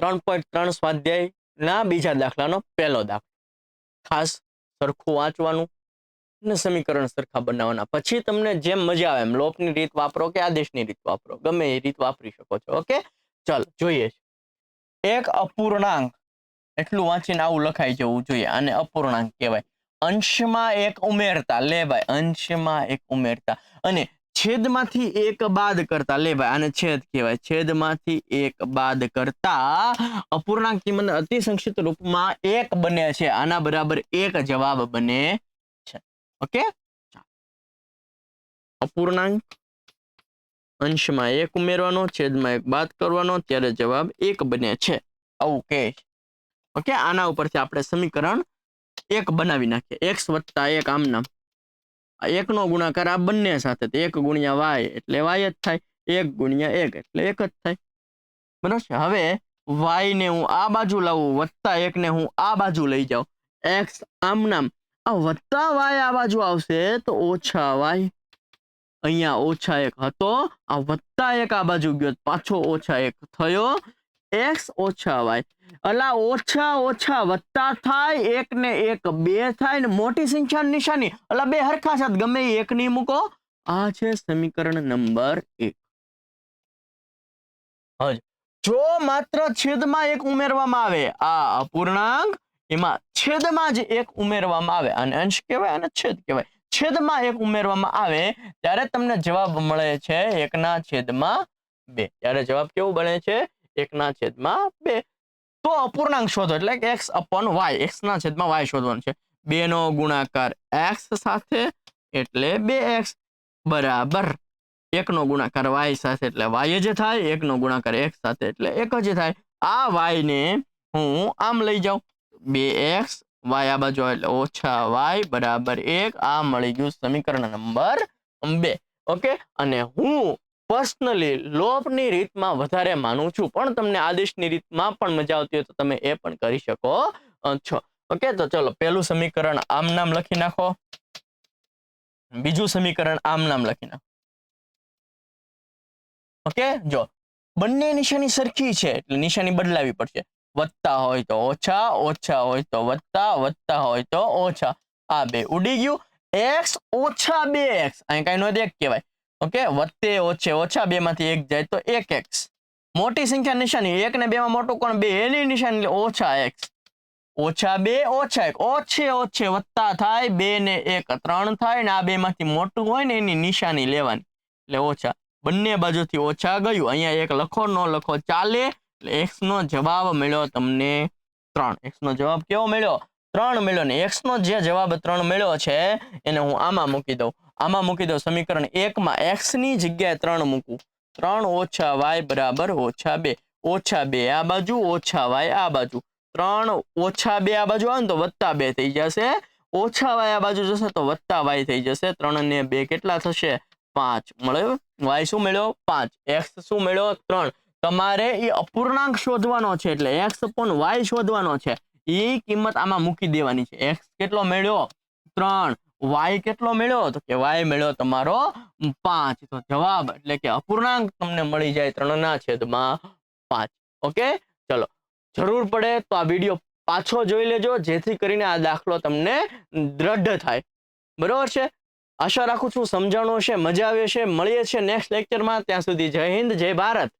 3.3 સ્વાધ્યાયના બીજા દાખલાનો પહેલો દાખલો. ખાસ સરખું વાંચવાનું અને સમીકરણ સરખા બનાવવાના. પછી તમને જેમ મજા આવે એમ લોપની રીત વાપરો કે આદેશની રીત વાપરો, ગમે એ રીત વાપરી શકો છો. ઓકે, ચાલો જોઈએ. એક અપૂર્ણાંક, એટલું વાંચીને આવું લખાઈ જવું જોઈએ. આને અપૂર્ણાંક કહેવાય. અંશમાં એક ઉમેરતા, લે ભાઈ, અંશમાં એક ઉમેરતા અને છેદમાંથી એક બાદ કરતા, લે ભાઈ, આને છેદ કહેવાય. છેદમાંથી એક બાદ કરતા અપૂર્ણાંક કિંમત અતિ સંક્ષિપ્ત રૂપમાં એક બને છે. આના બરાબર એક જવાબ બને છે. ઓકે, અપૂર્ણાંક અંશમાં એક ઉમેરવાનો, છેદમાં એક બાદ કરવાનો, ત્યારે જવાબ એક બને છે. આવું કે ઓકે, આના ઉપરથી આપણે સમીકરણ એક બનાવી નાખીએ. x વત્તા 1 આમ નામ, આ 1 નો ગુણાકાર આ બંને સાથે, તો 1 ગુણ્યા y એટલે y જ થાય, 1 ગુણ્યા 1 એટલે 1 જ થાય. બરાબર છે. હવે y ને હું આ બાજુ લાવું, વત્તા 1 ને હું આ બાજુ લઈ જાઉં, x આમ નામ, આ વત્તા y આ બાજુ આવશે તો ઓછા y. અહીંયા ઓછા 1 હતો, આ વત્તા 1 આ બાજુ ગયો, પાછો ઓછા 1 થયો, x ઓછા y. અલા ઓછા ઓછા વત્તા થાય, 1 ને 1 2 થાય ને મોટી સંખ્યાની નિશાની, અલા બે હરખા છે, ગમે એ 1 ની મૂકો. આ છે સમીકરણ નંબર 1. હવે જો માત્ર છેદમાં એક ઉમેરવામાં આવે, આ અપૂર્ણાંક, એમાં છેદમાં જ એક ઉમેરવામાં આવે, અને અંશ કહેવાય અને છેદ કહેવાય. છેદમાં એક ઉમેરવામાં આવે ત્યારે તમને જવાબ મળે છે 1/2. ત્યારે જવાબ કેવું બને છે? 1/2. તો અપૂર્ણાંક શોધો, એટલે કે x upon y, x/y શોધવાનું છે. 2 નો ગુણાકાર x સાથે એટલે 2x બરાબર 1 નો ગુણાકાર y સાથે એટલે y જ થાય, 1 નો ગુણાકાર x સાથે એટલે 1 જ થાય. આ y ને હું આમ લઈ જાઉં, 2x, y આ બાજુ એટલે ઓછા y બરાબર 1. આ મળી ગયું સમીકરણ નંબર 2. ઓકે, અને હું પર્સનલી લોપની રીતમાં વધારે માનું છું, પણ તમને આદેશની રીતમાં પણ મજા આવતી હોય તો તમે એ પણ કરી શકો છો. ઓકે, તો ચલો પહેલું સમીકરણ આમ નામ લખી નાખો, બીજું સમીકરણ આમ નામ લખી નાખો. ઓકે, જો બંને નિશાની સરખી છે એટલે નિશાની બદલાવી પડશે. વત્તા હોય તો ઓછા, ઓછા હોય તો વત્તા, વત્તા હોય તો ઓછા. આ બે ઉડી ગયું. x ઓછા 2x, અહીં કઈ નોંધ 1 કહેવાય. ઓકે, વત્તે ઓછે ઓછા 2 માંથી 1 જાય તો 1x. મોટી સંખ્યા નિશાની, 1 ને 2 માં મોટું કોણ? 2, એની નિશાની ઓછા x. ઓછા 2 ઓછા 1, ઓછે ઓછે વત્તા થાય, 2 ને 1 3 થાય, ને આ બે માંથી મોટું હોય ને એની નિશાની લેવાની એટલે ઓછા. બંને બાજુથી ઓછા ગયું, અહીંયા 1 લખો ન લખો ચાલે, એટલે x નો જવાબ મળ્યો તમને 3. x નો જવાબ કેવો મળ્યો? 3 મળ્યો. ને x નો જે જવાબ 3 મળ્યો છે એને હું આમાં મૂકી દઉં. આમાં મૂકી દઉં સમીકરણ 1 માં x ની જગ્યાએ 3 મૂકું. 3 ઓછા y બરાબર ઓછા 2. ઓછા 2 આ બાજુ, ઓછા y આ બાજુ. 3 ઓછા 2 આ બાજુ આવે ને તો વત્તા 2 થઈ જશે. ઓછા y આ બાજુ જશે તો વત્તા y થઈ જશે. 3 ને 2 કેટલા થશે? 5 મળ્યો. y શું મળ્યો? 5. x શું મળ્યો? 3. તમારે એ અપૂર્ણાંક શોધવાનો છે એટલે x upon y શોધવાનો છે. એ કિંમત આમાં મૂકી દેવાની છે. x કેટલો મળ્યો? 3. y કેટલો મળ્યો? તો કે y મળ્યો તમારો 5. તો જવાબ એટલે કે અપૂર્ણાંક તમને મળી જાય 3/5. ઓકે, ચલો જરૂર પડે તો આ વિડીયો પાછો જોઈ લેજો, જેથી કરીને આ દાખલો તમને દ્રઢ થાય. બરોબર છે? આશા રાખું છું સમજાણું હશે, મજા આવી હશે. મળીએ છીએ નેક્સ્ટ લેક્ચરમાં. ત્યાં સુધી જય હિન્દ, જય ભારત.